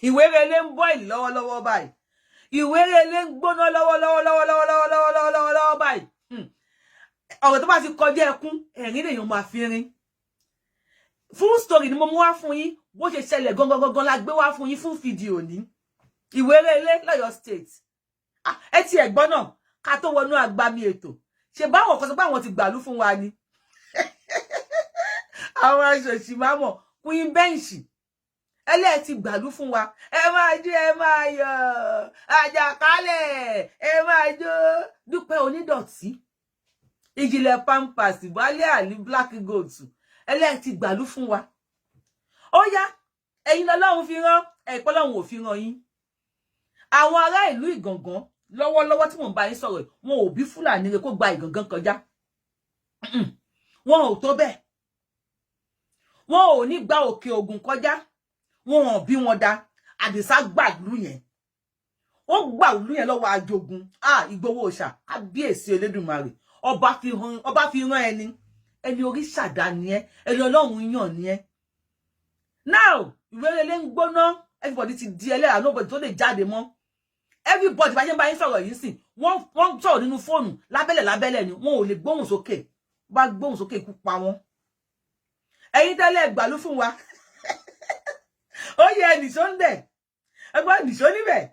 Iwere Ile ń boil lọ́wọ́lọ́wọ́ báyìí. Iwere Ile ń gbóná lọ́wọ́lọ́wọ́ báyìí. Ọ̀rọ̀ tó bá ti kọjá ẹkún, ẹ̀rín lèèyàn máa fi rin. Full story ni mo mú wá fún yín, bó ṣe ṣẹlẹ̀ gangan la gbé wá fún yín fún fídíò ní. Iwere Ile l'Ọ̀yọ́ state. Ẹ ti ẹ̀ gbọ́ náà, ká tó wọnú agbami ètò. Ṣé báwọn kan sọ pé àwọn ti gbàlú fún wa ni? Àwọn aṣòṣì máa mọ̀, Queen Bench. Ẹlẹ́ ti gbàlú fún wa. Ẹ máa jó, ẹ máa yọ̀. Àjàkálẹ̀, ẹ máa jó. Dúpẹ́ Onídọ̀tí. Ìjìnlẹ̀ Pampers, Wálé Àlí, Black Goat. Ẹlẹ́ ti gbàlú fún wa. Ó yá, ẹ̀yin lọ́lọ́run fi rán, ẹ̀pọ̀ lọ́run ò fi rán yín. Àwọn ará ìlú Ìgàngán lọ́wọ́lọ́wọ́ tí mò ń bá yín sọ̀rọ̀, wọn ò bí Fúlàní rẹ̀ kó gba Ìgàngán kọjá. Wọn ò tó bẹ́ẹ̀. Wọn ò ní gba Òkè Ògùn kọjá. Wọn ò bí wọn dá. Àdìsá gbàlú yẹn. Ó gbàlú yẹn lọ́wọ́ Ajogun. Ìgbòho Òòṣà, kábíyèsí Elédùmarè. Ọba fi rán ẹni orí ṣàdá ni ẹ, ẹni Ọlọ́run yàn ni ẹ. Now, Iwere Ile ń gbóná, everybody ti di ẹlẹ́ra, nobody tó lè jáde mọ́. Everybody bá yẹn bá yín sọ̀rọ̀ yìí sìn, wọ́n sọ̀rọ̀ nínú fóònù lábẹ́lẹ̀ ni, wọn ò lè gbóhùn sókè. Bá gbóhùn sókè ikú pa wọ́n. Ẹ̀yin tẹ́lẹ̀ gbàlú fún wa. Ó yẹ nìṣó ń bẹ̀. Ẹgbọ́n nìṣó níbẹ̀.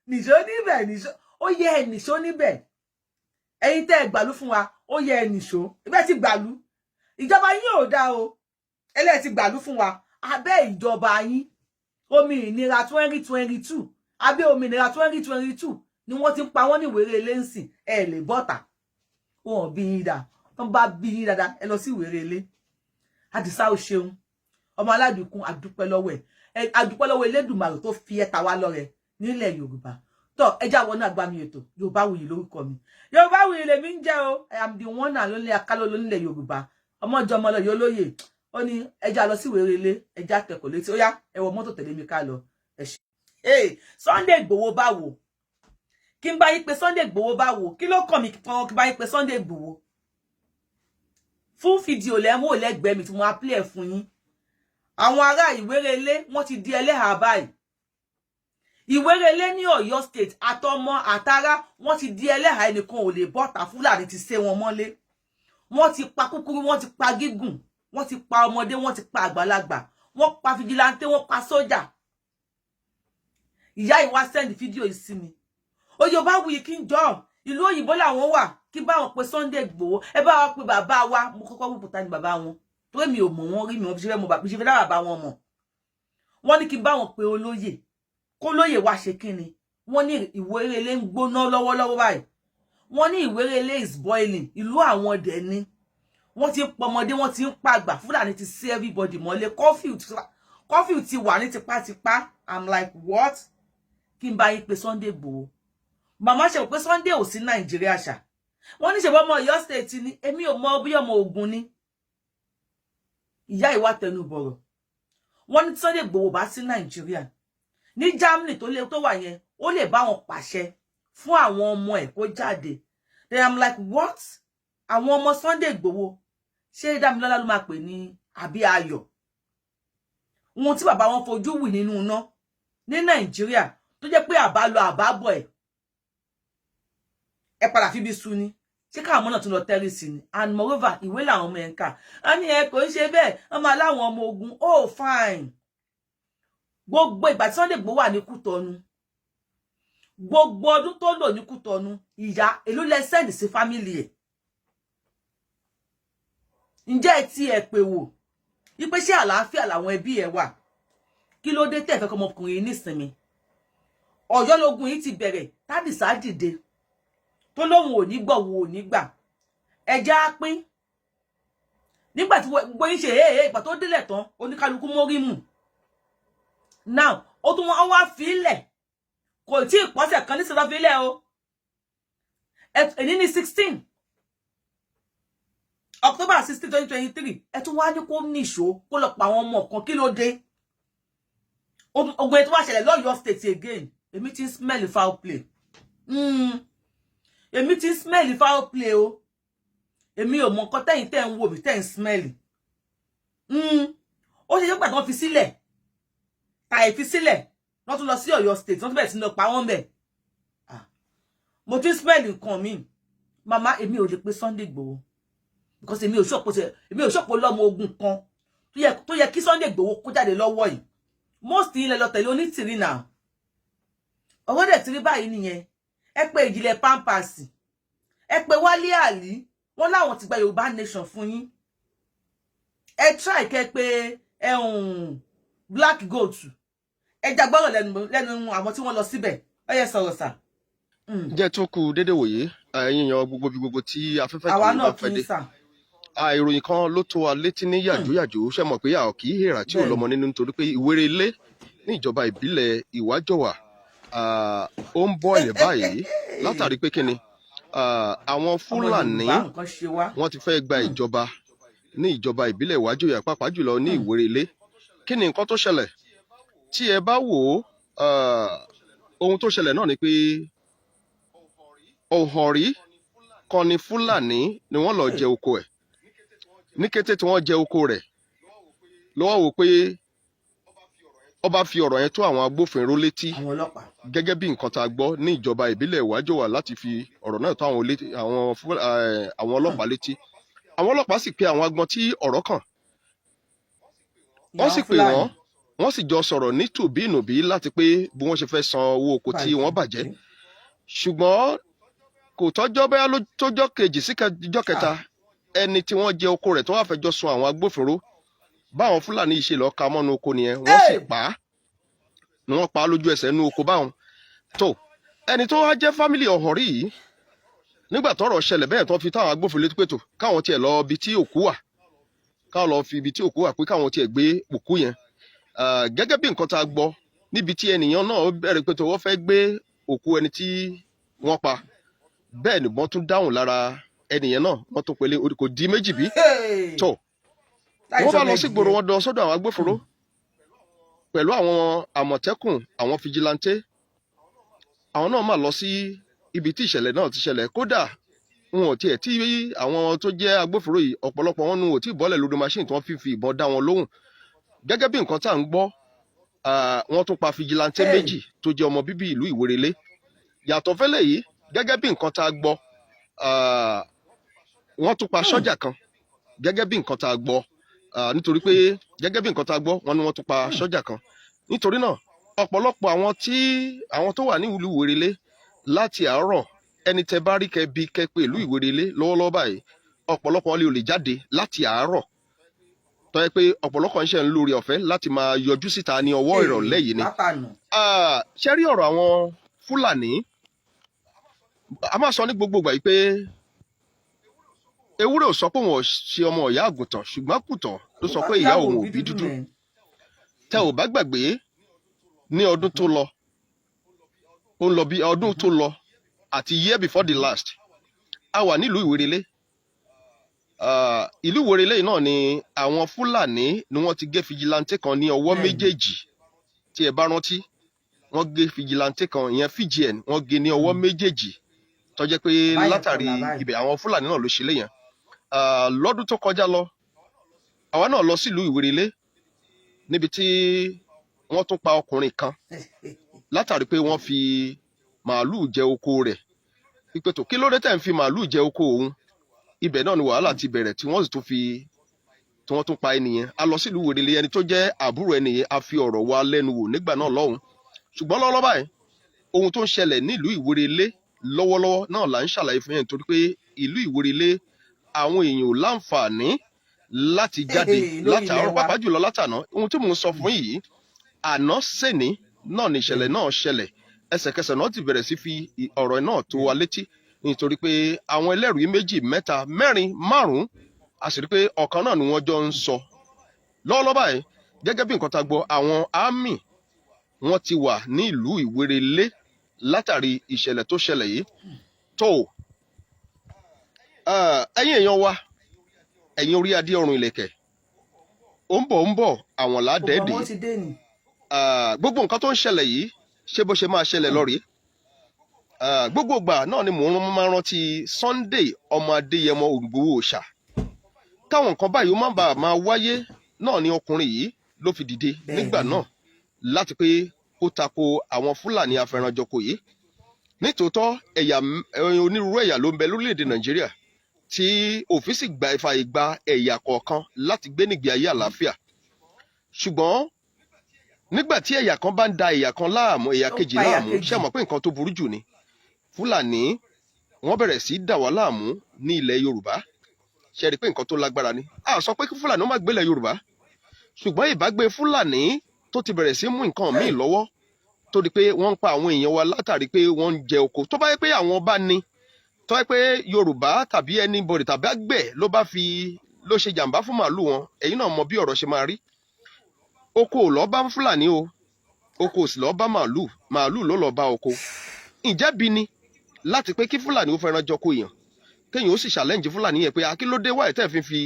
Nìṣó níbẹ̀, nìṣó. Ó yẹ nìṣó níbẹ̀. Ẹ̀yin tẹ́ gbàlú fún wa, ó yẹ nìṣó. Ibẹ̀ ti gbàlú. Ìjọba yín ò dá o. Ẹlẹ́ ti gbàlú fún wa. Abẹ́ ìjọba yín. Òmìnira 2022. Abẹ́ òmìnira 2022 ni wọ́n ti ń pa wọ́n ní Iwere Ile ń sìn. Ẹ lè bọ́ta. Wọ́n bí yín dá. Wọ́n bá bí yín dáadáa, ẹ lọ sí Iwere Ile. Àdìsá ò ṣeun. Ọmọ aládùkún adúpẹ́ lọ́wọ́ ẹ̀. Adúpẹ́ lọ́wọ́ Elédùmarè tó fi ẹ̀ta wá lọ́rẹ nílẹ̀ Yorùbá. Tọ́ ẹjá wọnú agbami ètò Yorùbáwùyí lórúkọ mi. Yorùbáwùyí lèmi ń jẹ́ o. I am the one and only akálóló nílẹ̀ Yorùbá. Ọmọ jọmọ lọ yólóyè. Ó ní ẹjá lọ sí Iwere Ile, ẹjá tẹ̀kọ̀ létí. Ó yá, ẹ wọ mọ́tò tẹ̀lé mi ká lọ. Sunday Igboho báwo. Kí n bá yín pé Sunday Igboho báwo. Kí ló kàn mí kí n bá yín pé Sunday Igboho. Fún fídíò lẹ́mú lẹ́gbẹ̀ẹ́ mi tí mo á play fún yín. Àwọn ará Iwere Ile wọ́n ti di ẹlẹ́hà báyìí. Iwere Ile ní Ọ̀yọ́ state àtọmọ àtàrà wọ́n ti di ẹlẹ́hà, ẹnìkan ò lè bọ́ta, Fúlàní ti sé wọn mọ́lé. Wọ́n ti pa kúkúrú, wọ́n ti pa gígùn, wọ́n ti pa ọmọdé, wọ́n ti pa àgbàlagbà, wọ́n pa fìjìláńtẹ́, wọ́n pa sójà. Ìyá ìwá send fídíò yìí sí mi. Ó Yorùbáwùyí kí n jọ ìlú òyìnbó làwọn wà, kí bá wọn pe Sunday Igboho, ẹ bá wọn pe bàbá wa. Mo kọ́kọ́ wò pùtà ní bàbá wọn. Torí mi ò mọ̀ wọ́n rí mi, wọ́n fi ṣe fẹ́ dára bá wọn mọ̀. Wọ́n ní kí n bá wọn pe olóyè. Kó lóyè wá ṣe kíni. Wọ́n ní Iwere Ile ń gbóná lọ́wọ́lọ́wọ́ báyìí. Wọ́n ní Iwere Ile is boiling. Ìlú àwọn dẹ̀ ni. Wọ́n ti ń pọmọdé, wọ́n ti ń pàgbà. Fúlàní ti sí everybody mọ́lé. Curfew ti wà ní tipátipá. I'm like, what? Kí n bá yín pe Sunday Igboho. Màmá ṣe pé Sunday ò sí Nàìjíríà ṣá. Wọ́n ní ṣe bọ́ ọmọ Ọ̀yọ́ state ni. Èmi ò mọ bí ọmọ Ògùn ni. Ìyá ìwà tẹnu bọ̀rọ̀. Wọ́n ní Sunday Igboho bá sí Nàìjíríà. Ní Germany tó wà yẹn, ó lè bá wọn pàṣẹ fún àwọn ọmọ ẹ̀ kó jáde. Then I'm like, what? Àwọn ọmọ Sunday Igboho ṣé Dámilọ́lá ló máa pè ní àbí Ayọ̀? Ohun tí bàbá wọn fojú wì nínú iná ní Nàìjíríà tó jẹ́ pé àbálọ àbábọ̀ ẹ padà fi bí sú ni. Ṣé káwọn ọmọ náà tún lọ tẹ́rí sí ni? And moreover, ìwé làwọn ọmọ ẹ̀ ń kà. A ní ẹ kò ń ṣe bẹ́ẹ̀, wọ́n máa láwọn ọmọ ogun. Oh, fine. Gbogbo ìgbà tí Sunday Igboho wà ní Kútọ̀nù, gbogbo ọdún tó lò ní Kútọ̀nù, ìyá èló lẹ send sí family ẹ̀. Ǹjẹ́ ẹ ti ẹ pè wò wípé ṣé àlàáfíà làwọn ẹbí ẹ wà? Kí ló dé tẹ́ fẹ́ kọ́ ọmọkùnrin nísinmi? Ọ̀yọ́ lógun yìí ti bẹ̀rẹ̀, tádìsá dìde tó lóhun ò ní gbọ́, wo ò ní gbà. Ẹja á pín. Nígbà tí gbogbo yín ṣe ìgbà tó délẹ̀ tán, oníkálukú mórí mù. Now, ó tún wọ́n wá fílẹ̀. Kò tí ì pọ́sẹ̀ kan ní sọ́dọ̀ fílẹ̀ o. Èní ní 16. October 16, 2023. Ẹ tún wá ní kó níṣó kó lọ pa àwọn ọmọ kan, kí ló dé? Ogun ètò wá ṣẹlẹ̀ l'Ọ̀yọ́ state again. Èmi ti ń smell foul play. Èmi ti ń smell foul play o. Èmi ò mọ nǹkan tẹ́yin tẹ́ ń wò mí tẹ́ ń smell. Ó ṣe yẹ pé wọ́n fi sílẹ̀. Tàì fi sílẹ̀. wọ́n tún lọ sí Ọ̀yọ́ state wọ́n tún bẹ̀rẹ̀ sí lọ pa wọ́n bẹ̀ mo tún spend nǹkan mi mama èmi ò lè pe Sunday Igboho because èmi ò ṣọ̀pọ̀ lọ́mọ ogun kan tó yẹ kí Sunday Igboho kó jáde lọ́wọ́ yìí most ilẹ̀ lọ tẹ̀lé onítìrí náà ọwọ́ dẹ̀ tìrí báyìí nìyẹn ẹ pé ìjìnlẹ̀ Pampers ẹ pé Wálé Àlí wọ́n láwọn ti gba Yorùbá nation fún yín ẹ try kẹ́ pé Black Goat ẹ jagbọ́rọ̀ lẹ́nu àwọn tí wọ́n lọ síbẹ̀ ẹ yẹ sọ̀rọ̀ sà. Jẹ́ tó kù dédé wòye ẹ̀yin yan gbogbo tí afẹ́fẹ́ tó bá fẹ́ dé ìròyìn kan ló tó wa létí ní yàjóyàjó ṣe mọ̀ pé a kì í hèrà tí ò lọ́mọ nínú nítorí pé Ìwéré Ilé ní ìjọba ìbílẹ̀ Ìwájọwà ó ń bọ́ ilẹ̀ báyìí látàrí pé kíni àwọn Fúlàní wọ́n ti fẹ́ gba ìjọba ní ìjọba ìbílẹ̀ Ìwájọwà pàápàá jùlọ ní Ìwéré Ilé kí ni nǹkan tó ṣẹlẹ̀ tí ẹ bá wò ó ohun tó ṣẹlẹ̀ náà ni pé Ọ̀họ̀rí kan ni Fúlàní ni wọ́n lọ jẹ oko ẹ̀ ní kété tí wọ́n jẹ oko rẹ̀ ló wá wò pé ọba fi ọ̀rọ̀ yẹn tó àwọn agbófinró létí gẹ́gẹ́ bí nǹkan tá a gbọ́ ní ìjọba ìbílẹ̀ Ìwájọwà láti fi ọ̀rọ̀ náà tó àwọn ọlọ́pàá létí àwọn ọlọ́pàá sì pe àwọn agbọn tí ọ̀rọ̀ kàn wọ́n sì pè wọ́n sì jọ sọ̀rọ̀ ní tùbínùbí láti pé bí wọ́n ṣe fẹ́ san owó oko tí wọ́n bàjẹ́ ṣùgbọ́n kò tọ́jọ́ bẹ́ẹ̀ ló tójọ́ kejì sí ìjọ́ kẹta ẹni tí wọ́n jẹ oko rẹ̀ tó wá fẹjọ́ sun àwọn agbófinró báwọn Fúlàní yìí ṣe lọ́ọ́ ka mọ́nú oko nìyẹn wọ́n sì pa á ni wọ́n pa á lójú ẹsẹ̀ nínú oko báwọn tó ẹni tó wá jẹ́ fámìlì Ọ̀họ̀rí yìí nígbà tọ́rọ̀ ṣẹlẹ̀ bẹ́ẹ̀ tó fi táwọn agbófinró létí pé tó káwọn tiẹ̀ lọ ibi tí òkú wà káwọn lọ fi ibi tí òkú wà pé káwọn tiẹ̀ gbé òkú yẹn gẹ́gẹ́ bí nǹkan tá a gbọ́ níbi tí ẹnìyàn náà bẹ̀rẹ̀ pé tó wọ́n fẹ́ gbé òkú ẹni tí wọ́n pa bẹ́ẹ̀ ni wọ́n tún dáhùn lára ẹnìyẹn náà wọ́n tún pèlè kò di méjì bí tó wọ́n bá lọ sí gbòòrò wọn dán sọ́dọ̀ àwọn agbófinró pẹ̀lú àwọn àmọ̀tẹ́kùn àwọn fijilantè àwọn náà máa lọ sí ibi tí ìṣẹ̀lẹ̀ náà ti ṣẹlẹ̀ kódà wọn ò tiẹ̀ tí àwọn tó jẹ́ agbófinró yìí ọ̀pọ̀lọpọ̀ wọn nu ò tí bọ́lẹ̀ lórí machine tí wọ́n fi ìbọn dá wọn lóhùn gẹ́gẹ́ bí nǹkan tá à ń gbọ́ wọ́n tún pa fijilantè méjì tó jẹ́ ọmọ bíbí ìlú Ìwéré Ilé yàtọ̀ fẹ́lẹ̀ yìí gẹ́gẹ́ bí nǹkan tá a gbọ́ wọ́n tún pa sọ́jà kan gẹ́gẹ́ bí nǹkan tá a gbọ́ nítorí pé gẹ́gẹ́ bí nǹkan tá a gbọ́ wọ́n ní wọ́n tún pa sọ́jà kan nítorí náà ọ̀pọ̀lọpọ̀ àwọn tó wà ní ìlú Ìwéré Ilé láti àárọ̀ ẹni tẹ bá rí kẹbi kẹpẹ ìlú Ìwéré Ilé lọ́wọ́lọ́wọ́ báyìí ọ̀pọ̀lọpọ̀ wọn lè jáde láti àárọ̀ tó yẹ pé ọ̀pọ̀lọpọ̀ ń ṣe ń lórí ọ̀fẹ́ láti máa yọjú síta ní ọwọ́ ìrọ̀lẹ́ yìí ni ṣe rí ọ̀rọ̀ àwọn Fúlàní a máa sọ ní gbogbo ìgbà yìí pé ewúrẹ́ ò sọ pé òun ò ṣe ọmọ ìyá àgùntàn ṣùgbọ́n àgùntàn ló sọ pé ìyá òun ò bí dúdú tẹ ò bá gbàgbé ní ọdún tó lọ ó ń lọ bí ọdún tó lọ àti year before the last a wà nílùú Ìwéré Ilé ìlú Ìwéré Ilé náà ni àwọn Fúlàní ni wọ́n ti gé fijilantè kan ní ọwọ́ méjèèjì tí ẹ bá rántí wọ́n gé fijilantè kan ìyẹn FGN wọ́n gé ní ọwọ́ méjèèjì tó jẹ́ pé látàrí ibẹ̀ àwọn Fúlàní náà ló ṣe léyàn lọ́dún tó kọjá lọ àwa náà lọ sílùú Ìwéré Ilé níbi tí wọ́n tún pa ọkùnrin kan látàrí pé wọ́n fi màálùú jẹ oko rẹ̀ pípẹ́ tó kí ló dé tẹ̀ ń fi màálùú jẹ oko òun ibẹ̀ náà ni wàhálà ti bẹ̀rẹ̀ tí wọ́n sì tún pa ẹnìyẹn a lọ sílùú Ìwéré Ilé ẹni tó jẹ́ àbúrò ẹnìyẹn a fi ọ̀rọ̀ wa lẹ́nu wò nígbà náà lọ́hùn ṣùgbọ́n lọ́wọ́lọ́wọ́ báyìí ohun tó ń ṣẹlẹ̀ nílùú Ìwéré Ilé lọ́wọ́lọ́wọ́ náà là ń ṣàlàyé fún yẹn torí pé ìlú Ìwéré Ilé àwọn èèyàn ò láǹfààní láti jáde látàárọ̀ pàápàá jùlọ látàná ohun tí mò ń sọ fún yìí àná sẹ́ni náà ní ìṣẹ̀lẹ̀ náà ṣẹlẹ̀ ẹsẹ̀kẹsẹ̀ náà ti bẹ̀rẹ̀ sí fi ọ̀rọ̀ náà tó wa létí nítorí pé àwọn ẹlẹ́rìí méjì mẹ́ta mẹ́rin márùn-ún a sì rí pé ọ̀kan náà ni wọ́n jọ ń sọ lọ́wọ́lọ́wọ́ báyìí gẹ́gẹ́ bí nǹkan tá a gbọ́ àwọn ámì wọ́n ti wà ní ìlú Ìwéré Ilé látàrí ìṣẹ̀lẹ̀ tó ṣẹlẹ̀ yìí tó ẹ̀yin èèyàn wa ẹ̀yin orí adé ọrùn ìlẹ̀kẹ̀ ó ń bọ̀ àwọn ládẹ́ẹ̀dẹ́ gbogbo nǹkan tó ń ṣẹlẹ̀ yìí ṣé bó ṣe máa ṣẹlẹ̀ lọ́rí gbogbo ìgbà náà ni mò ń máa rántí Sunday ọmọ Adéyẹmọ Ìgbòho Òòṣà káwọn nǹkan báyìí ó má bàa máa wáyé náà ni ọkùnrin yìí ló fi dìde nígbà náà láti pé kó kó tako àwọn Fúlàní afẹranjọkò yìí. Nítòótọ́ ẹ̀yà onírúurú ẹ̀yà ló ń bẹ lórílẹ̀‐èdè Nàìjíríà tí òfin sì gba ìfàyè gba ẹ̀yà kọ̀ọ̀kan láti gbé nígbé ayé àlàáfíà. Ṣùgbọ́n nígbà tí ẹ̀yà kan bá ń da ẹ̀yà kan láàmú, ẹ̀yà kejì láàmú, ṣé mọ̀ pé nǹkan tó burú jù ni. Fúlàní wọ́n bẹ̀rẹ̀ sí dà wá láàmú ní ilẹ̀ Yorùbá. Ṣé rí pé nǹkan tó lágbára ni. A sọ pé kí Fúlàní ó má gbé ilẹ̀ Yorùbá, ṣùgbọ́n ìbágbé Fúlàní tó ti bẹ̀rẹ̀ sí mú nǹkan míì lọ́wọ́ tó di pé wọ́n ń pa àwọn èèyàn wa látàrí pé wọ́n ń jẹ oko. Tó bá yẹ pé àwọn bá ní, tó yẹ pé Yorùbá tàbí anybody tàbí àgbẹ̀ ló ṣe jàǹbá fún màálù wọn, ẹ̀yin náà mọ bí ọ̀rọ̀ ṣe máa rí. Oko ò lọ bá Fúlàní o, oko ò sì lọ bá màálù, màálù ló lọ bá oko. Ìjẹ́bi ni láti pé kí Fúlàní ó fẹ́ràn jọko èèyàn, kéèyàn ó sì challenge Fúlàní yẹn pé akílódé wáyé tẹ́ fi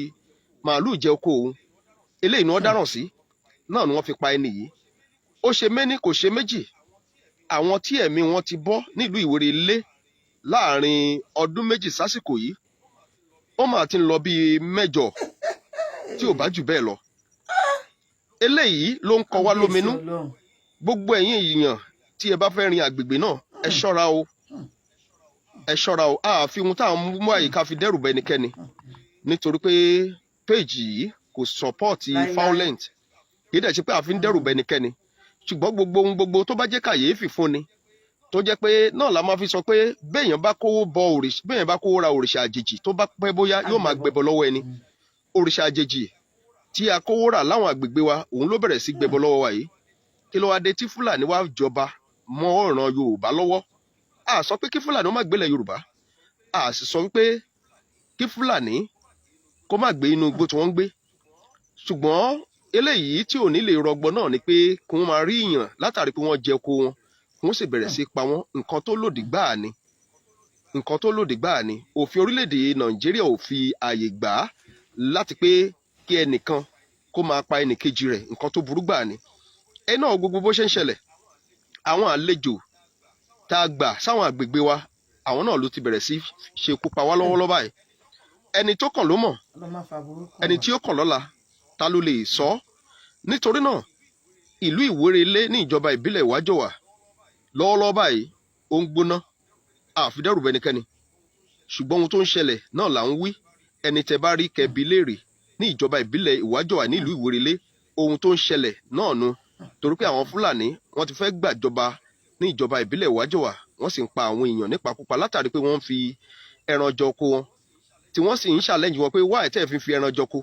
màálù jẹ oko òun. Eléyìí ni wọ́n dáràn sí, náà ni wọ́n fi pa ẹni yìí. Ó ṣe méní kò ṣe méjì, àwọn tí ẹ̀mí wọn ti bọ́ nílùú Ìwéré Ilé láàrin ọdún méjì sásìkò yìí, ó máa ti ń lọ bíi 8 tí ò bá jù bẹ́ẹ̀ lọ. Eléyìí ló ń kọ wá lóminú. Gbogbo ẹ̀yin èèyàn tí ẹ bá fẹ́ rin àgbègbè náà, ẹ ṣọ́ra o, ẹ ṣọ́ra o. Àfi ohun táwọn mú àyíká fi dẹ́rù bẹ ẹnikẹ́ni, nítorí pé péèjì yìí kò support violent, kì í dẹ̀ ṣe pé àfi ń dẹ́rù bẹ ẹnikẹ́ni. Ṣùgbọ́n gbogbo ohun gbogbo tó bá jẹ́ kàyéfì fún ni, tó jẹ́ pé náà la máa fi sọ pé béèyàn bá kówó ra òrìṣà àjèjì tó bá pẹ́ bóyá yóò máa gbẹbọ lọ́wọ́ ẹni. Òrìṣà àjèjì tí a kówó rà láwọn àgbègbè wa, òun ló bẹ̀rẹ̀ sí gbẹbọ lọ́wọ́ wa yìí. Kí ló wá dé tí Fúlàní wá jọba mọ́ ọ̀ràn Yorùbá lọ́wọ́? A sọ pé kí Fúlàní ó má gbélẹ̀ Yorùbá, a sì sọ wípé kí Fúlàní kó má gbé inú igbó tí wọ́n ń gbé. Ṣùgbọ́n eléyìí tí ò ní lè rọgbọ náà ni pé kí wọ́n máa rí ìyàn látàrí pé wọ́n jẹ oko wọn, wọ́n sì bẹ̀rẹ̀ sí pa wọ́n. Nǹkan tó lòdì gbáà ni, nǹkan tó lòdì gbáà ni. Òfin orílẹ̀-èdè Nàìjíríà ò fi ààyè gbà á láti pé kí ẹnìkan kó máa pa ẹnìkejì rẹ̀. Nǹkan tó burú gbáà ni. Ẹ náà gbogbo bó ṣe ń ṣẹlẹ̀, àwọn àlejò tá a gbà sáwọn àgbègbè wa, àwọn náà ló ti bẹ̀rẹ̀ sí ṣekú pa wá lọ́wọ́lọ́wọ́ báyìí. Ẹni tó kàn ló mọ̀, ẹni tí ó kàn lọ́la ta ló lè sọ. Nítorí náà ìlú Ìwéré Ilé ní ìjọba ìbílẹ̀ Ìwájọwà lọ́wọ́lọ́wọ́ báyìí ó ń gbóná, àfi dẹ́rù bẹnikẹ́ni. Ṣùgbọ́n ohun tó ń ṣẹlẹ̀ náà là ń wí. Ẹni tẹ́ bá rí kẹbi léèrè ní ìjọba ìbílẹ̀ Ìwájọwà ní ìlú Ìwéré Ilé, ohun tó ń ṣẹlẹ̀ náà nu. Torí pé àwọn Fúlàní wọ́n ti fẹ́ gbàjọba ní ìjọba ìbílẹ̀ Ìwájọwà, wọ́n sì ń pa àwọn èèyàn nípakúpa látàrí pé wọ́n ń fi ẹran jọko wọn, tí wọ́n sì ń challenge wọn pé wáyé tẹ́ fi ẹran jọko.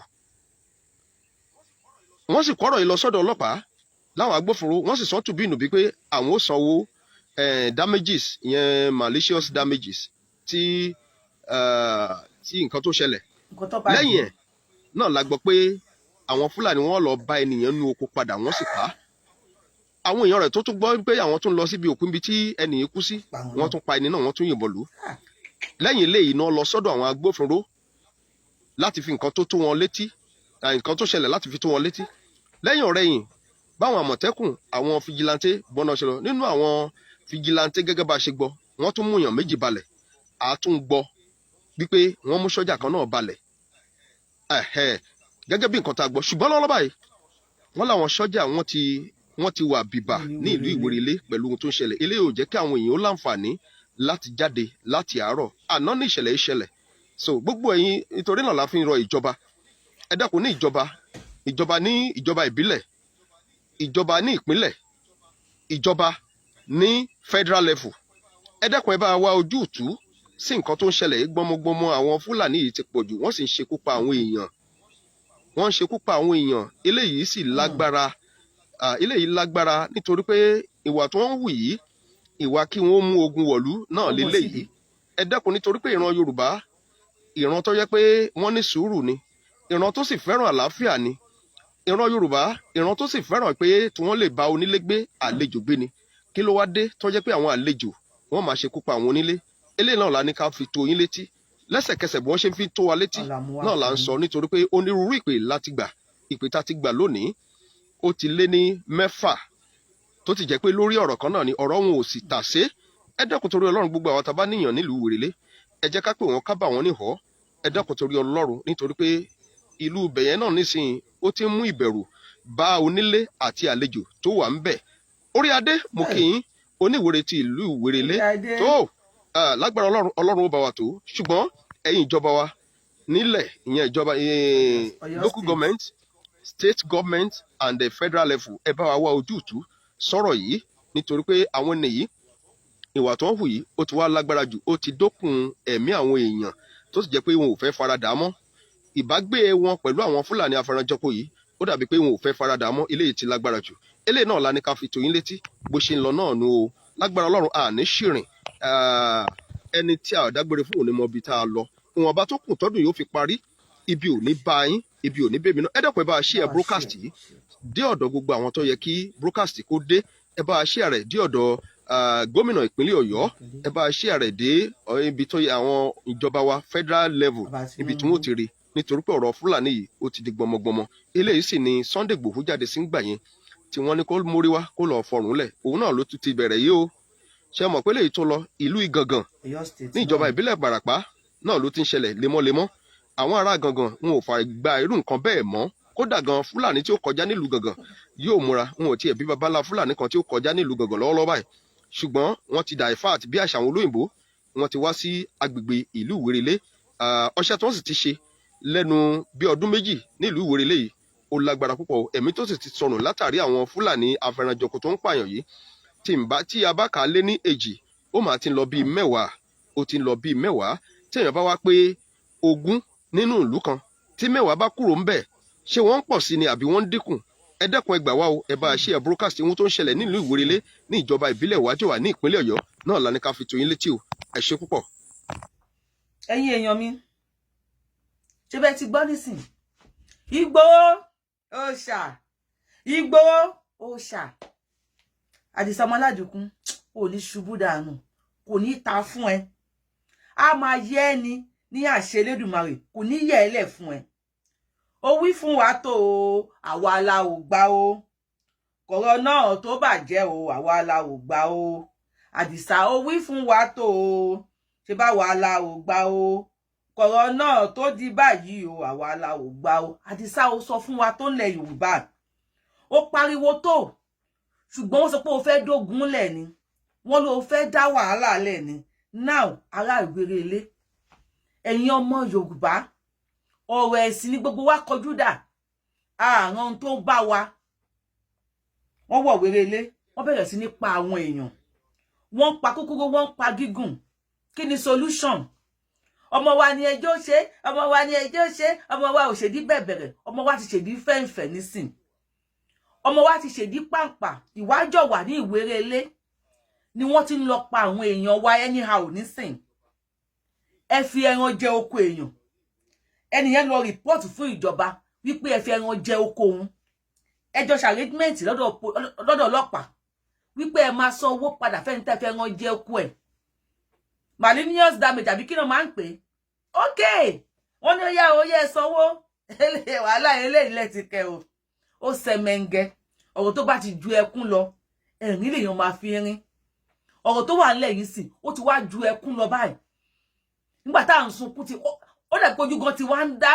Wọ́n sì kọ́rọ̀ yìí lọ sọ́dọ̀ ọlọ́pàá láwọn agbófinró, wọ́n sì sọ tùbí ìnùbí pé àwọn ó sanwó damages, ìyẹn malicious damages tí nǹkan tó ṣẹlẹ̀. Lẹ́yìn ẹ̀ náà la gbọ́ pé àwọn Fúlàní wọ́n lọ bá ènìyàn nú oko padà, wọ́n sì pa á. Àwọn èèyàn rẹ̀ tó tún gbọ́ pé àwọn tún lọ síbi òkú ibi tí ẹnìyàn kú sí, wọ́n tún pa ẹni náà, wọ́n tún yìnbọn lù ú. Lẹ́yìn eléyìí náà lọ sọ́dọ̀ àwọn agbófinró láti fi nǹkan tó tó wọn létí, nǹkan tó ṣẹlẹ̀ láti fi tó wọn létí. Lẹ́yìn ọ̀rẹ́yìn báwọn àmọ̀tẹ́kùn, àwọn fìjìláńtẹ́ gbọ́nà ṣe lọ. Nínú àwọn fìjìláńtẹ́ gẹ́gẹ́ bá a ṣe gbọ́, wọ́n tún mú èèyàn 2 balẹ̀. A tún gbọ́ wípé wọ́n mú sọ́jà kan náà balẹ̀. Gẹ́gẹ́ bí nǹkan tá a gbọ́. Ṣùgbọ́n lọ́wọ́ báyìí wọ́n láwọn sọ́jà wọ́n ti wà bìbà ní ìlú Ìwéré Ilé pẹ̀lú ohun tó ń ṣẹlẹ̀. Eléyìí ò jẹ́ kí àwọn èèyàn ó láǹfààní láti jáde láti àárọ̀. Àná ní ìṣẹ̀lẹ̀ ìṣẹ̀lẹ̀. So gbogbo ẹ̀yin, nítorí náà la fi ń rọ ìjọba, ẹ dákun ní ìjọba ní ìjọba ìbílẹ̀, ìjọba ní ìpínlẹ̀, ìjọba ní federal level, ẹ dákun ẹ bá wá ojútùú sí nǹkan tó ń ṣẹlẹ̀. Gbọmọgbọmọ àwọn Fúlàní yìí ti pọ̀jù, wọ́n sì ń ṣekú pa àwọn èèyàn, wọ́n ń ṣekú pa àwọn èèyàn. Eléyìí sì lágbára, eléyìí lágbára nítorí pé ìwà tó ń wù yìí, ìwà kí wọ́n mú ogun wọ̀lú náà léléyìí. Ẹ dákun, nítorí pé ìran Yorùbá, ìran tó jẹ́ pé wọ́n ní sùúrù ni, ìran tó sì fẹ́ràn àlàáfíà ni. Ìran Yorùbá, ìran tó sì fẹ́ràn pé tí wọ́n lè bá onílé gbé, àlejò gbé ni. Kí ló wá dé tó jẹ́ pé àwọn àlejò wọ́n máa ṣekú pa àwọn onílé? Eléyìí náà la ní ká fi tó yín létí. Lẹ́sẹ̀kẹsẹ̀ bí wọ́n ṣe fi tó wa létí náà là ń sọ, nítorí pé onírúurú ìpè láti gbà. Ìpè tá ti gbà lónìí ó ti lé ní 6 tó ti jẹ́ pé lórí ọ̀rọ̀ kan náà ni ọ̀rọ̀ wọn ò sì tà sé. Ẹ dákun torí Ọlọ́run, gbogbo àwọn tá bá níyàn nílùú Ìwéré Ilé, ẹ jẹ́ ká pè wọ́n ká bà wọ́n níhọ́. Ẹ dákun torí Ọlọ́run, nítorí pé ìlú bẹ̀yẹn náà nísìnyí ó ti ń mú ìbẹ̀rù bá onílé àti àlejò tó wà ń bẹ̀. orí adé mo kí yín oníwèrè ti ìlú Ìwéré Ilé tó lágbára Ọlọ́run ó bá wa tó ṣùgbọ́n ẹ̀yin ìjọba wa nílẹ̀ ìyẹn ìjọba local government state government and the federal level ẹ bá wa wá ojútùú sọ̀rọ̀ yìí nítorí pé àwọn ènìyàn ìwà tó ń hù yìí ó ti wá lágbára jù ó ti dókun ẹ̀mí àwọn èèyàn tó sì jẹ́ pé wọn ò fẹ́ faradà mọ́ ìbágbé wọn pẹ̀lú àwọn Fúlàní afẹranjẹko yìí ó dàbí pé wọn ò fẹ́ faradà mọ́ eléyìí ti lágbára jù eléyìí náà la ní ká fi tó yín létí bó ṣe ń lọ náà nu o lágbára Ọlọ́run àní ṣìrìn ẹni tí a dágbére fún òní mọ ibi tá a lọ ìwọ̀n ọba tó kù tọ́dún yóò fi parí ibi ò ní bá yín ibi ò ní bèmí náà ẹ dẹ́kun ẹ bá a ṣí ẹ broadcast yìí dé ọ̀dọ̀ gbogbo àwọn tó yẹ kí broadcast kó dé ẹ bá a ṣí rẹ̀ dé ọ̀dọ̀ gómìnà ìpínlẹ̀ Ọ̀yọ́ ẹ bá a ṣí rẹ̀ dé ibi tó yẹ àwọn ìjọba wa federal level ibi tí wọ́n ti rí nítorí pé ọ̀rọ̀ Fúlàní yìí ó ti di gbọmọgbọmọ eléyìí sì ni Sunday Igboho jáde sí gbà yẹn tí wọ́n ní kó mórí wá kó lọ́ọ́ fọrùn lẹ̀ òun náà ló tún ti bẹ̀rẹ̀ yìí o ṣe mọ̀ pé léyìí tó lọ ìlú Ìgangan ní ìjọba ìbílẹ̀ Ìbàràpá náà ló ti ń ṣẹlẹ̀ lemọ́lemọ́ àwọn ará Gangan wọn ò fà gba irú nǹkan bẹ́ẹ̀ mọ́ kódà gan Fúlàní tí ó kọjá nílùú Gangan yóò múra wọn ò tiẹ̀ bí babalá Fúlàní kan tí ó kọjá nílùú Gangan lọ́wọ́lọ́wọ́ báyìí ṣùgbọ́n wọ́n ti dà ifá àti bí àṣà àwọn olóyìnbó wọ́n ti wá sí agbègbè ìlú Ìwéré Ilé ọṣẹ́ tí wọ́n sì ti ṣe lẹ́nu bí ọdún méjì nílùú Ìwéré Ilé yìí ó lágbára púpọ̀ ẹ̀mí tó sì ti sọnù látàrí àwọn Fúlàní afẹranjọkọ tó ń pààyàn yìí tí a bá kà á lé ní èjì ó máa ti ń lọ bíi mẹ́wàá ó ti ń lọ bíi mẹ́wàá tí èèyàn bá wá pé 20 nínú ìlú kan tí mẹ́wàá bá kúrò ń bẹ̀ ṣé wọ́n ń pọ̀ sí ni àbí wọ́n ń dínkù ẹ dẹ́kun ẹ gbà wá o ẹ bá a ṣe ẹ broadcast ohun tó ń ṣẹlẹ̀ nílùú Ìwéré Ilé ní ìjọba ìbílẹ̀ Ìwájọwà ní ìpínlẹ̀ Ọ̀yọ́ náà la ní ká fi tó yín létí o ẹ ṣé púpọ̀. ẹ̀yin èèyàn mi ṣé bẹ́ẹ̀ ti gbọ́ nísìn Ìgbòho òòṣà Ìgbòho òòṣà Àdìsá ọmọ Aládìkún ò ní ṣubú dànù kò ní ta fún ẹ a máa yẹ ẹni ní àṣẹ Elédùmarè kò ní yẹ ẹ lẹ̀ fún ẹ ó wí fún wa tó o àwa la ò gbà o kọ̀rọ̀ náà tó bàjẹ́ o àwa la ò gbà o Àdìsá ó wí fún wa tó o ṣe bá wa la ò gbà o kọ̀rọ̀ náà tó di báyìí o àwa la ò gbà o Àdìsá ó sọ fún wa tó lẹ̀ Yorùbá ó pariwo tó ṣùgbọ́n wọ́n sọ pé ó fẹ́ dógun lẹ̀ ni wọ́n ló fẹ́ dá wàhálà lẹ̀ ni now ará Ìwéré Ilé ẹ̀yin ọmọ Yorùbá ọ̀rọ̀ ẹ̀sìn ni gbogbo wa kọjú dà àrùn tó ń bá wa wọ́n wọ̀ Ìwéré Ilé wọ́n bẹ̀rẹ̀ sí ní pa àwọn èèyàn wọ́n pa kúkúrú wọ́n pa gígùn kí ni solution ọmọ wa ni ẹjọ́ ṣe ọmọ wa ni ẹjọ́ ṣe ọmọ wa ò ṣèdí bẹ̀bẹ̀rẹ̀ ọmọ wa ti ṣèdí fẹ́ǹfẹ̀ nísìn ọmọ wa ti ṣèdí pàǹpà Ìwájọwà ní Ìwéré Ilé ni wọ́n ti ń lọ pa àwọn èèyàn wa anyhow nísìn ẹ fi ẹran jẹ oko èèyàn ẹni yẹn lọ rìpọ́ọ̀tù fún ìjọba wípé ẹ fi ẹran jẹ oko òun ẹjọ́ ṣàrẹ́gímẹ́ǹtì lọ́dọ̀ ọlọ́pàá wípé ẹ máa san owó padà fẹ́ni tẹ́ fi ẹran jẹ oko ẹ̀ malicious damage àbí kí ló máa ń pè é ok wọ́n ní ó yá oyè sanwó wàhálà eléyìí lẹ́ti kẹ o ó sẹmẹngẹ ọ̀rọ̀ tó bá ti ju ẹkún lọ ẹ̀rín lèèyàn máa fi rín ọ̀rọ̀ tó wà nílẹ̀ yìí sì ó ti wá ju ẹkún lọ báyìí nígbà tá à ń sunkún ti ó dẹ̀ pójú gan ti wá ń dá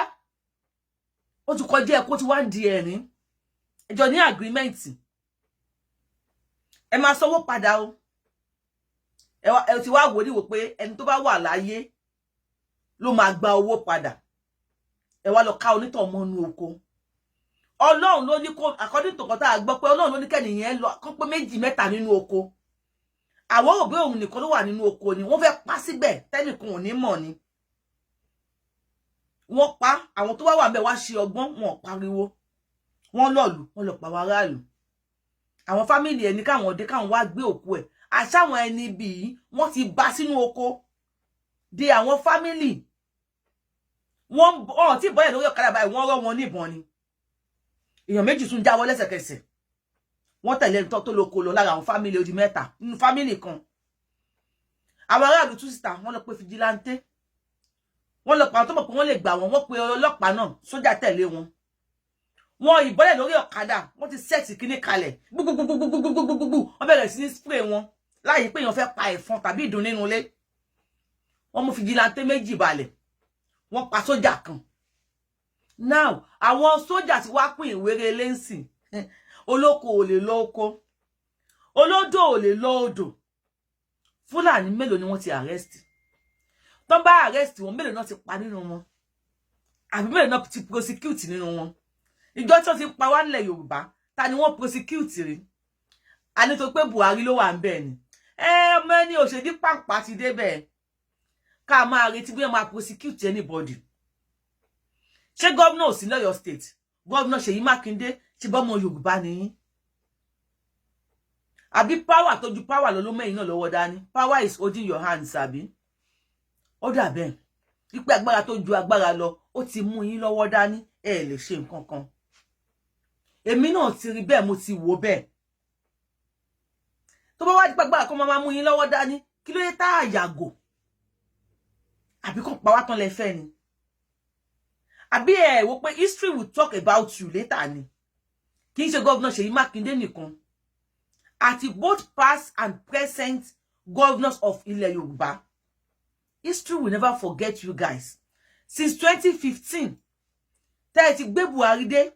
ó ti kọjá ẹkún ti wá ń di ẹ̀rín ẹjọ́ ní agreement ẹ máa sanwó padà o ẹ ti wá wò níwò pé ẹni tó bá wà láyé ló máa gba owó padà ẹ wá lọ ká onítọ̀ mọ́nú oko Ọlọ́run ló ní kó according to kọ́tà gbọ́ pé Ọlọ́run ló ní kẹ́nìyàn lọ kán pé 2 mẹ́ta nínú oko àwọn òbí òun nìkan ló wà nínú oko ni wọ́n fẹ́ pa síbẹ̀ tẹ́nìkan ò ní mọ̀ ni wọ́n pa àwọn tó wà ńbẹ̀ wá ṣe ọgbọ́n wọn pariwo wọ́n lọ́lù wọ́n lọ pa wá ráàlú àwọn fámìlì ẹni káwọn dé káwọn wá gbé òkú ẹ̀ àṣàwọn ẹni bíi wọ́n ti bá sínú oko de àwọn fámìlì wọ́n ti bọ́yẹ̀ lórí ọ̀kadà báyìí wọ́n rọ́ wọn níbọn ni èèyàn méjì tún jáwọ́ lẹ́sẹ̀kẹsẹ̀ wọ́n tẹ̀lé ẹni tó lóko lọ lára àwọn fámìlì odi 3 nínú fámìlì kan àwọn aráàlú tún síta wọ́n lọ pé fìjìláńtẹ́ wọ́n lọ pa àwọn tó mọ̀ pé wọ́n lè gbà wọ́n pe ọlọ́pàá náà sójà tẹ̀lé wọn ìbọ́lẹ̀ lórí ọ̀kadà wọ́n ti sẹ́ẹ̀tì kíní kalẹ̀ gbogbogbogbogbogbogbogbogbò wọ́n bẹ̀rẹ̀ sí ní spray wọn láyé pé èèyàn fẹ́ pa ẹ̀fọn tàbí ìdun nínú ilé wọ́n mú fìjìláńtẹ́ 2 balẹ̀ wọ́n pa sójà kan now àwọn sójà ti wá pín Ìwéré Ilé ńsìn olóko ò lè lọ oko olódò ò lè lọ odò. Fúlàní mélòó ni wọ́n ti arrest? Tọ́n bá arrest wọn mélòó náà ti pa nínú wọn? Àbí mélòó náà ti prosecute nínú wọn? Ìjọ tí wọ́n ti pa wá nílẹ̀ Yorùbá, ta ni wọ́n prosecute rí? A ní tó pé Buhari ló wà ńbẹ̀ ni. Ọmọ ẹni òṣèdí pàǹpà ti débẹ̀. Ká máa retí bí wọ́n máa prosecute anybody. Ṣé gómìnà ò sí lọ́yọ̀ state? Gómìnà Ṣèyí Mákindé ṣe bọ́mọ Yorùbá ni. Àbí power tó ju power lọ ló mẹ́yìn náà lọ́wọ́ dání. Power is holding your hands, àbí? Ó dà bẹ́ẹ̀. Wípé agbára tó ju agbára lọ, ó ti mú yín lọ́wọ́ dání, ẹ lè ṣe nǹkan kan. Èmi náà ti rí bẹ́ẹ̀, mo ti wò bẹ́ẹ̀. Tó bá wá di agbára kan máa mú yín lọ́wọ́ dání, kí ló yẹ tá yàgò? Àbí kàn pa wá tán lẹ fẹ́ ni? Àbí ẹ wò pé history will talk about you later ni? Kì í ṣe Governor Ṣèyí Mákindé nìkan. Àti both past and present governors of Ilẹ̀ Yorùbá. History will never forget you guys. Since 2015, tẹ́ ti gbé Buhari dé,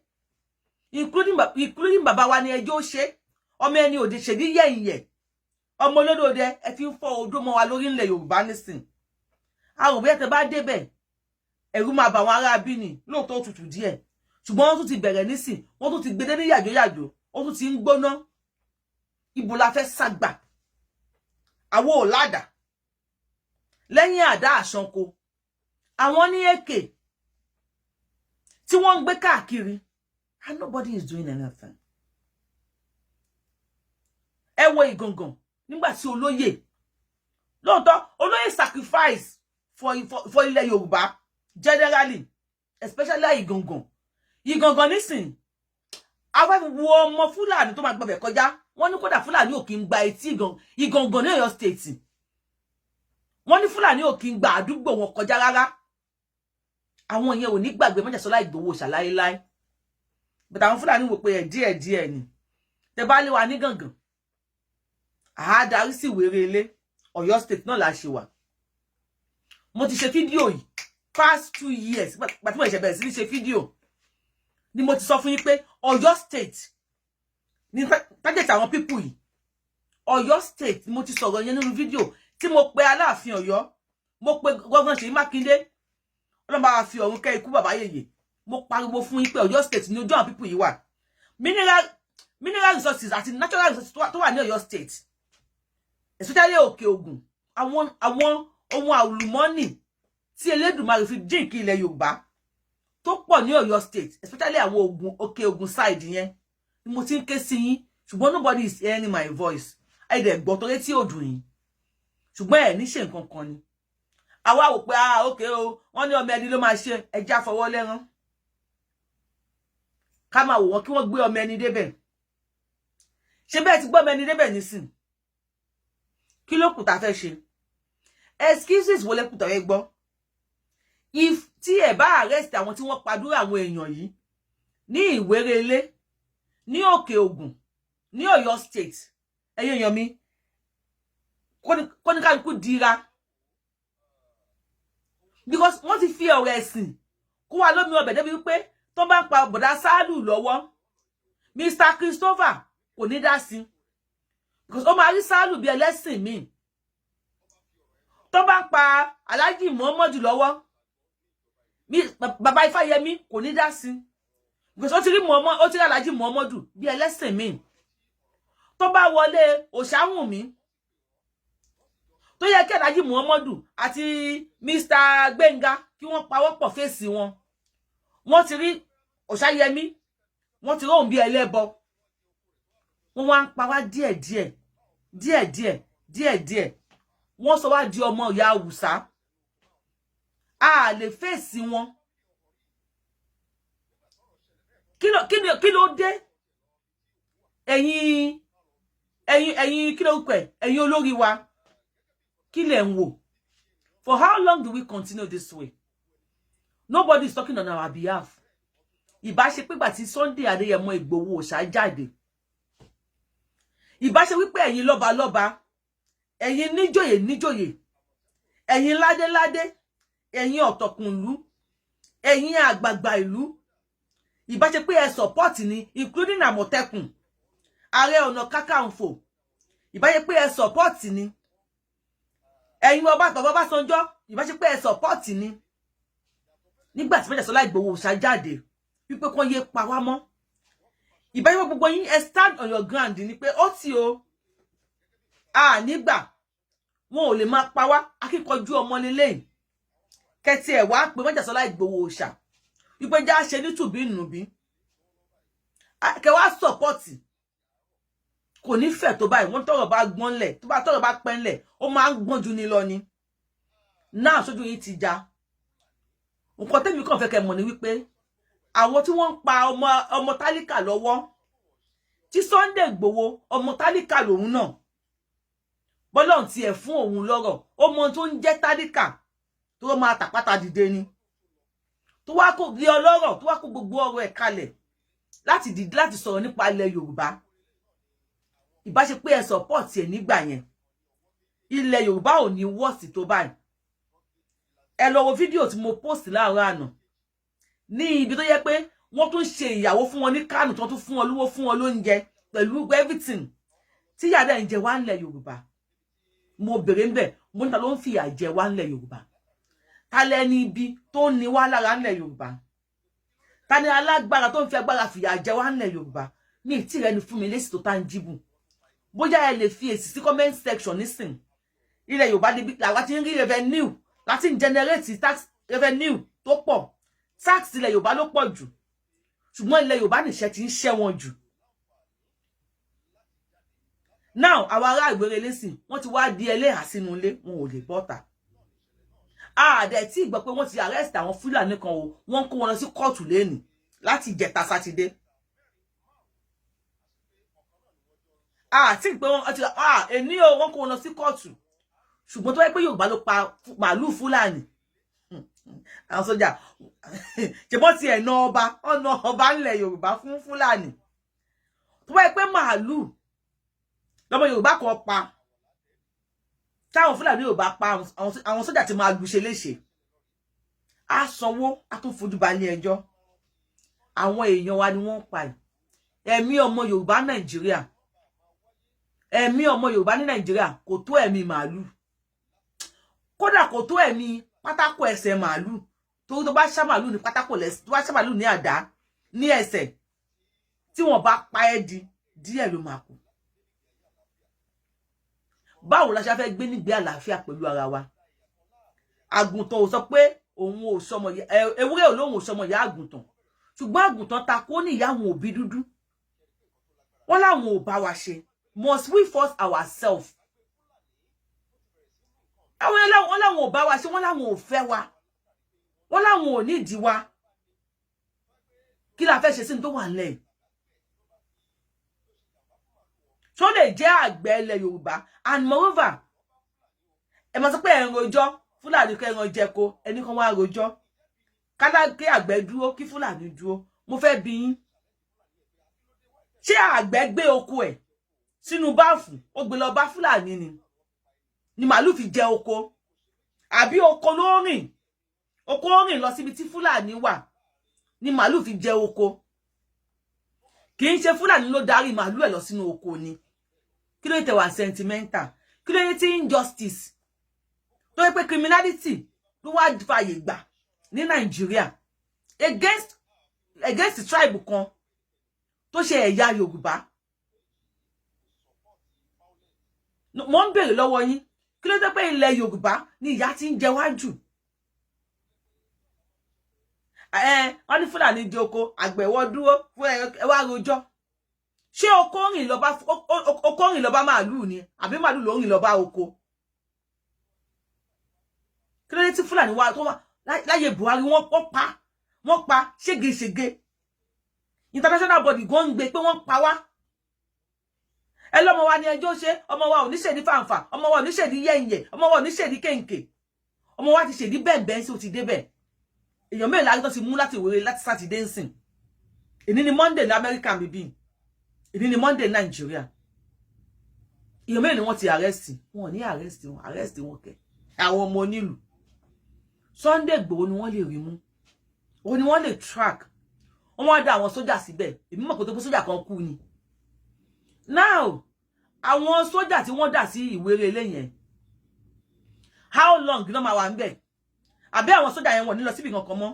including bàbá wa ní ẹjọ́ ṣe, ọmọ ẹni òde ṣèdí yẹ̀yẹ̀, ọmọ olódòdẹ ẹ fi ń fọ́ odó mọ́ wa lórí ilẹ̀ Yorùbá nísìn. A rò bóyá tẹ́ bá débẹ̀, ẹ̀rù máa bà wọn ará bí ni, lóòótọ́ tutù díẹ̀. Ṣùgbọ́n wọ́n tún ti bẹ̀rẹ̀ nísìn, wọ́n tún ti gbé ní yàjò, wọ́n tún ti ń gbóná. Ibo la fẹ́ sàgbà. Àwo ò ládà. Lẹ́yìn àdá àṣanko, àwọn ní èké tí wọ́n ń gbé káàkiri, and nobody is doing anything. Ẹ wo Ìgangan nígbà tí olóyè, lóòótọ́ olóyè sacrifice for ilẹ̀ Yorùbá generally, especially Ìgangan nísìn. Àwọn wo ọmọ Fúlàní tó máa gbọbẹ̀ kọjá, wọ́n ní kódà Fúlàní ò kí ń gba etí Ìgangan ní Ọ̀yọ́ state. Wọ́n ní Fúlàní ò kí ń gba àdúgbò wọn kọjá rárá. Àwọn yẹn ò ní gbàgbé Májàsọ́lá Ìgbòho ṣàláíláí. But àwọn Fúlàní wò pé díẹ̀ ni. Tẹ́ bá lé wa ní Ìgangan, a darí sí Ìwéré Ilé Ọ̀yọ́ state náà la ṣe wà. Mo ti ṣe fídíò yìí past 2 years. Pàtí mo ṣe bẹ̀rẹ̀ sí ní ṣe fídíò ni mo ti sọ fún yín pé Ọ̀yọ́ state ni target àwọn people yìí. Ọ̀yọ́ state ni mo ti sọ̀rọ̀ yẹn nínú fídíò tí mo pe Aláàfin Ọ̀yọ́, mo pe Governor Ṣèyí Mákindé. Ọlọ́run bá wa fi ọ̀run kẹ́ ikú bàbá yèyè. Mo pariwo fún yín pé Ọ̀yọ́ state ni ojú àwọn people yìí wà. Mineral resources àti natural resources tó wà ní Ọ̀yọ́ state, especially Òkè Ògùn, àwọn ohun àlùmọ́nì tí Elédùmarè fi dínkì ilẹ̀ Yorùbá tó pọ̀ ní Ọ̀yọ́ state, especially àwọn Òkè Ògùn side yẹn ni mo ti ń ké sí yín. Ṣùgbọ́n nobody is hearing my voice. Ẹ dẹ̀ gbọ́ tó létí òdùn yín. Ṣùgbọ́n ẹ ní ṣe nǹkan kan ni. Àwa wò pé okay o, wọ́n ní ọmọ ẹni ló máa ṣe, ẹja fọwọ́ lẹ́rán. Ká máa wò wọ́n kí wọ́n gbé ọmọ ẹni débẹ̀. Ṣé bẹ́ẹ̀ ti gbọ́ ọmọ ẹni débẹ̀ nísìn? Kí ló kù tá fẹ́ ṣe? Excuses wo lẹ kù tá fẹ́ gbọ́? If tí ẹ bá arrest àwọn tí wọ́n padúrà àwọn èèyàn yìí ní Ìwéré Ilé, ní Òkè Ògùn, ní Ọ̀yọ́ state, ẹ̀yin èèyàn mi, kóníkálukú dira. Because wọ́n ti fi ọ̀rọ̀ ẹ̀sìn kó wa lómi ọbẹ̀ débi wípé tó bá ń pa bọ̀dá Sálù lọ́wọ́, Mr. Christopher kò ní dá sí. Because ó máa rí Sálù bí ẹlẹ́sìn míì. Tó bá ń pa Alhaji Muhammadu lọ́wọ́, bàbá Ifáyẹmí kò ní dá sí. Because ó ti rí Alhaji Muhammadu bí ẹlẹ́sìn míì. Tó bá wọlé Òṣàwùnmí, tó yẹ kí Alhaji Muhammadu àti Mr. Gbénga kí wọ́n pawọ́pọ̀ fèsì wọn. Wọ́n ti rí Òṣàyẹmí, wọ́n ti rí òun bí ẹlẹ́bọ. Wọ́n wá ń pa wá díẹ̀díẹ̀. Wọ́n sọ wá di ọmọ ìyá Awùsá. A lè fèsì wọn. Kí ló dé? Ẹ̀yin kí ló pẹ̀? Ẹ̀yin olórí wa. Kí lẹ̀ ń wò? For how long do we continue this way? Nobody is talking on our behalf. Ìbá ṣe pé gbà tí Sunday Igboho ṣá jáde. Ìbá ṣe wípé ẹ̀yin lọ́balọ́ba, ẹ̀yin níjòyè, ẹ̀yin ládéládé, ẹ̀yin ọ̀tọ̀kùnlú, ẹ̀yin àgbààgbà ìlú. Ìbá ṣe pé ẹ support ni, including Àmọ̀tẹ́kùn, Ààrẹ Ọ̀nà Kakanfò, ìbá ṣe pé ẹ support ni ẹ̀yin bàbá Sanjọ́ ìbá ṣe pé ẹ support ni nígbà tí Sunday Igboho ṣá jáde wípé kàn yé pa wá mọ́ ìbá ṣe gbogbo yín ẹ stand on your ground ni pé ó ti o nígbà wọn ò lè máa pa wá akíkanjú ọmọ lélẹ́yìn kẹtì ẹ̀ wá pé Sunday Igboho ṣá wípé já ṣe nítùbí nùbí kẹ wá support kò ní fẹ́ tó báyìí wọ́n tọ́rọ̀ bá gbọ́nlẹ̀ tó bá tọ́rọ̀ bá pẹ́ńlẹ̀ ó máa ń gbọ́n ju ni lọ ni náà sójú yìí ti já nǹkan tẹ́mi kàn fẹ́ kẹ́ mọ̀ ní wípé àwọn tí wọ́n ń pa ọmọ tálíkà lọ́wọ́ tí Sunday Igboho ọmọ tálíkà lòun náà bọ́lọ́run tiẹ̀ fún òun lọ́rọ̀ ó mọ tó ń jẹ́ tálíkà tó máa tàpátá dìde ni tó wá kó di ọlọ́rọ̀ tó wá kó gbogbo ọ̀rọ̀ ẹ̀ kalẹ̀ láti dìde láti sọ̀rọ̀ nípa ilẹ̀ Yorùbá ìbá ṣe pé ẹ support ẹ̀ nígbà yẹn ilẹ̀ Yorùbá ò ní wọ́ọ̀sì tó báyìí ẹ lọ wo fídíò tí mo post láàárọ̀ àná ní ibi tó yẹ pé wọ́n tún ṣe ìyàwó fún wọn ní Kánò tó tún fún wọn lówó fún wọn lóúnjẹ pẹ̀lú everything tí ìyá dẹ̀ ń jẹ wá ńlẹ̀ Yorùbá mo bèrè ń bẹ̀ mo níta ló ń fìyà jẹ wá ńlẹ̀ Yorùbá ta lẹni ibi tó ń ní wá lára ńlẹ̀ Yorùbá ta ni alágbára tó ń fi agbára fìyà jẹ wá ńlẹ̀ Yorùbá ní ìtì rẹ ni fún mi lésì tó tangible bóyá ẹ lè fi èsì sí comment section nísìn ilẹ̀ Yorùbá débi làwa ti ń rí revenue láti ń generate tax revenue tó pọ̀ tax ilẹ̀ Yorùbá ló pọ̀ jù ṣùgbọ́n ilẹ̀ Yorùbá nìṣẹ́ ti ń ṣẹ́ wọn jù now àwọn ará Ìwéré lẹ́sìn wọ́n ti wá di ẹlẹ́hà sínú ilé wọn ò lè bọ́ta àdẹ̀ tí ìgbọ́ pé wọ́n ti arrest àwọn Fúlàní kan o wọ́n kó wọn lọ sí kóòtù lẹ́nìí láti ìjẹta sátidé tí ìgbẹ́ wọn ti èní o wọ́n kó wọn lọ sí kóòtù ṣùgbọ́n tó wáyé pé Yorùbá ló pa màálù Fúlàní àwọn sójà ṣèbọ́ ti ẹ̀nà ọba ńlẹ̀ Yorùbá fún Fúlàní tó wáyé pé màálù lọ́mọ Yorùbá kan pa táwọn Fúlàní Yorùbá pa àwọn sójà ti máa lù ṣe léṣe á sanwó á tún fojú balẹ̀ ẹjọ́ àwọn èèyàn wa ni wọ́n pa ẹ̀mí ọmọ Yorùbá Nàìjíríà ẹ̀mí ọmọ Yorùbá ní Nàìjíríà kò tó ẹ̀mí màálù kódà kò tó ẹ̀mí pátákó ẹsẹ̀ màálù tó bá ṣá màálù ní pátákó lẹ́sẹ̀ tó bá ṣá màálù ní àdá ní ẹsẹ̀ tí wọ́n bá pa ẹ́ di díẹ̀ ló máa kù báwo la ṣe fẹ́ gbé nígbé àlàáfíà pẹ̀lú ara wa àgùntàn ò sọ pé òun ò sọmọ ewúrẹ́ ò lóun ò sọmọ ìyá àgùntàn ṣùgbọ́n àgùntàn ta kó ní ìyá àwọn òbí dúdú wọ́n láwọn ò bá wa ṣe must we force ourselves àwọn wọ́n láwọn ò bá wa ṣe wọ́n láwọn ò fẹ́ wa wọ́n láwọn ò nídìí wa kí la fẹ́ ṣe sí ní tó wà nílẹ̀ tó lè jẹ́ àgbẹ̀ ilẹ̀ Yorùbá and moreover ẹ máa sọ pé ẹ̀rọ rojọ́ Fúlàní kẹ́ ẹran jẹko ẹni kan wá rojọ́ kálá kí àgbẹ̀ dúró kí Fúlàní dúró mo fẹ́ bi yín ṣé àgbẹ̀ gbé oko ẹ̀ sínú báàfù ó gbé lọ bá Fúlàní ni màálù fi jẹ oko àbí oko ló rìn lọ síbi tí Fúlàní wà ni màálù fi jẹ oko kì í ṣe Fúlàní ló darí màálù ẹ̀ lọ sínú oko ni kí ló tẹ́ wá sentimental kí ló tí injustice tó yẹ pé criminality ló wá fàyè gbà ní Nàìjíríà against tribe kan tó ṣe ẹ̀yà Yorùbá mo ń bèrè lọ́wọ́ yín kí ló tẹ́ pé ilẹ̀ Yorùbá ni ìyà ti ń jẹ wá jù wọ́n ní Fúlàní jẹ oko àgbẹ̀wọ̀ dúró fún ẹwà rojọ́ ṣé oko rìn lọ bá màálù ni àbí màálù ló rìn lọ bá oko kí ló dé tí Fúlàní wá tó wá láyé Buhari wọ́n pa ségesège international body gan ń gbé pé wọ́n pa wá ẹ lọ́mọ wa ni ẹjọ́ ṣe ọmọ wa ò ní ṣèdí fàǹfà ọmọ wa ò ní ṣèdí yẹ̀yẹ̀ ọmọ wa ò ní ṣèdí kẹ̀ǹkẹ̀ ọmọ wa ti ṣèdí bẹ́ẹ̀ sí ó ti débẹ̀ èèyàn mẹ́rin láti tó ti mú láti Ìwéré láti sátidé ń sìn èní ni Monday ní Amẹ́ríkà bíbí èní ni Monday Nàìjíríà èèyàn mẹ́rin ni wọ́n ti arrest wọn ní arrest wọn kẹ̀ àwọn ọmọ onílù Sunday Igboho ni wọ́n lè rí mú òun ni wọ́n lè track wọ́n wá dá àwọn sójà síbẹ̀ èmi mọ̀ pé tó pé sójà kan kú ni now àwọn sójà tí wọ́n dà sí Ìwéré Ilé yẹn how long ló máa wà ńbẹ̀ àbí àwọn sójà yẹn wọ́n ní lọ síbi kankan mọ́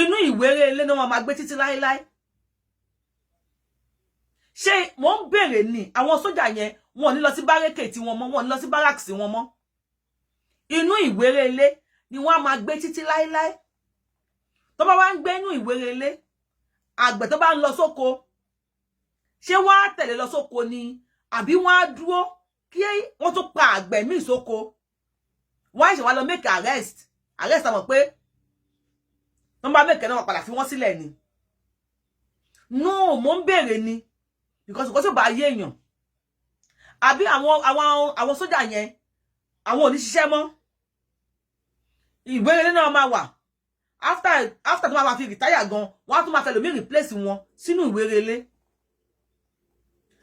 inú Ìwéré Ilé ni wọ́n máa gbé títí láéláé ṣé wọ́n ń bèrè ni àwọn sójà yẹn wọ́n ní lọ sí bárẹ́kè tí wọ́n mọ́ wọ́n ní lọ sí barracks wọn mọ́ inú Ìwéré Ilé ni wọ́n máa gbé títí láéláé tó bá wá ń gbé inú Ìwéré Ilé àgbẹ̀ tó bá ń lọ sóko ṣé wọ́n á tẹ̀lé lọ sóko ni àbí wọ́n á dúró kí wọ́n tún pa àgbẹ̀ míì sóko wọ́n á ṣe wá lọ make arrest àmọ̀ pé wọ́n bá make náà padà fi wọ́n sílẹ̀ ni no mo ń bèrè ni because kò tó bá yé èèyàn àbí àwọn sójà yẹn àwọn ò ní ṣiṣẹ́ mọ́ Ìwéré Ilé náà máa wà after tó máa fi retire gan wọ́n á tún máa fẹ́ lómi replace wọn sínú Ìwéré Ilé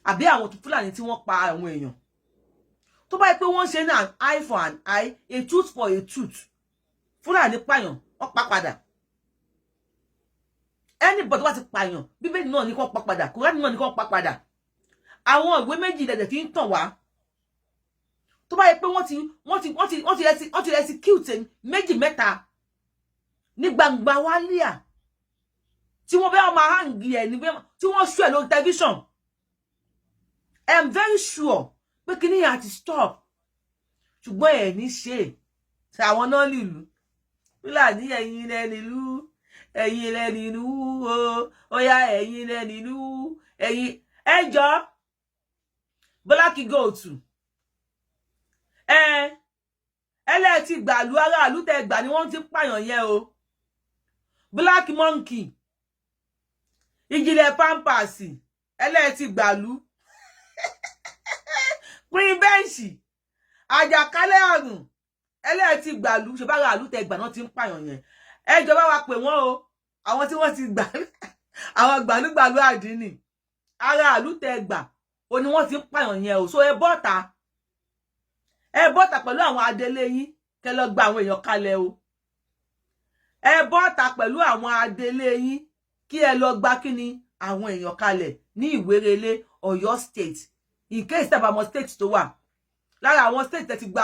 àbí àwọn Fúlàní tí wọ́n pa àwọn èèyàn tó bá yẹ pé wọ́n ṣe ní an eye for an eye a tooth for a tooth Fúlàní pààyàn wọ́n pa padà anybody wá ti pààyàn Bíbélì náà ní kó pa padà Kùránì náà ní kó pa padà àwọn ìwé méjì dẹ̀dẹ̀ fi ń tàn wá tó bá yẹ pé wọ́n ti execute méjì mẹ́ta ní gbangba wálíà tí wọ́n bẹ́ ọmọ hangi ẹ̀ ní tí wọ́n ṣú ẹ̀ lórí television I am very sure pé kí ni àti stop ṣùgbọ́n ẹ̀ ní ṣe ṣe àwọn náà nílùú Fúlàní ẹ̀yin lẹ nílùú ẹ̀yin lẹ nílùú ó yá ẹ̀yin lẹ nílùú ẹ̀yin ẹjọ́ Bọ́lákì góòtù ẹlẹ́ẹ̀tì gbàlú aráàlú tẹ gbà ni wọ́n ti pààyàn yẹn o Black Monkey Ìjìnlẹ̀ Pampers ẹlẹ́ẹ̀tì gbàlú Queen Bench àjàkálẹ̀ àrùn ẹlẹ́ẹ̀tì gbàlú ṣe bá aráàlú tẹ gbà náà ti ń pààyàn yẹn ẹjọ́ bá wa pè wọ́n o àwọn tí wọ́n ti gbà àwọn gbàlúgbàlú àdínì aráàlú tẹ gbà ó ní wọ́n ti ń pààyàn yẹn o so ẹ bọ́ta pẹ̀lú àwọn adélé yín kẹ́ lọ gba àwọn èèyàn kalẹ̀ o ẹ bọ́ta pẹ̀lú àwọn adélé yín kí ẹ lọ gba kíni àwọn èèyàn kalẹ̀ ní Ìwéré Ilé Ọ̀yọ́ state in case tẹ́ bá mọ̀ state tó wà lára àwọn state tẹ́ ti gba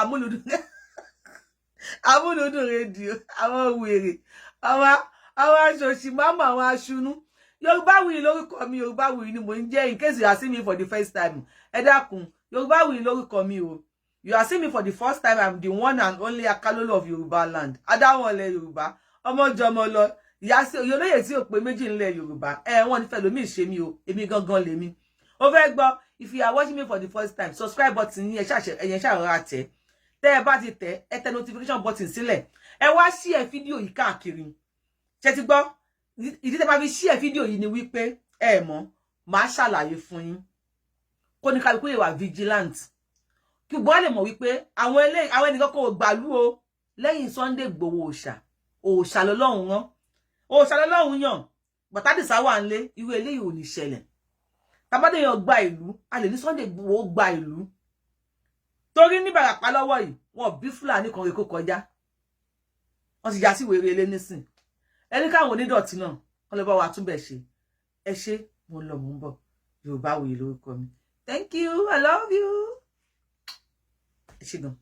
amúlùdùn rédíò àwọn wèrè àwọn aṣòṣì máma àwọn aṣunú Yorùbáwùyí lórúkọ mi Yorùbáwùyí ni mo ń jẹ́ in case you are seeing me for the first time ẹ dákun Yorùbáwùyí lórúkọ mi o you are seeing me for the first time I'm the one and only Akalolo of Yorùbá land adáwọlẹ Yorùbá ọmọjọmọ lọ ìyá sí olóyè tí ò pé méjì ńlẹ̀ Yorùbá wọ́n ní fẹ́ lómi ṣe mi o èmi gangan lèmi ó fẹ́ gbọ́ if you are watching me for the first time subscribe button yín ẹ̀yẹn ṣàrọ̀ra tẹ̀ ẹ bá ti tẹ̀ ẹ tẹ notification button sílẹ̀ ẹ wá share fídíò yìí káàkiri ṣé ti gbọ́ ìdí tẹ́ bá fi share fídíò yìí ni wípé ẹ mọ̀ máa ṣàlàyé fún yín kó ní kálukú lè wà vigilant kí gbọ́ lè mọ̀ wípé àwọn ẹnìkan kò gbàlú o lẹ́yìn Sunday Igboho òòṣà lọ́lọ́run rán òòṣà lọ́lọ́run yàn Bàtádìsá wà ńlé irú eléyìí ò ní ṣẹlẹ̀ tabádéyàn gba ìlú a lè ní Sunday Igboho gba ìlú torí ní Ìbàràpá lọ́wọ́ yìí wọn bí Fúlàní kan rèé kó kọjá wọn ti já sí Ìwéré Ilé nísìn ẹni káwọn onídọ̀tí náà wọn lè bá wa túbẹ̀ ṣe ẹ ṣé mo ń lọ mò ń bọ̀ Yorùbáwùyí lórúkọ mi thank you I love you ẹ ṣé gan.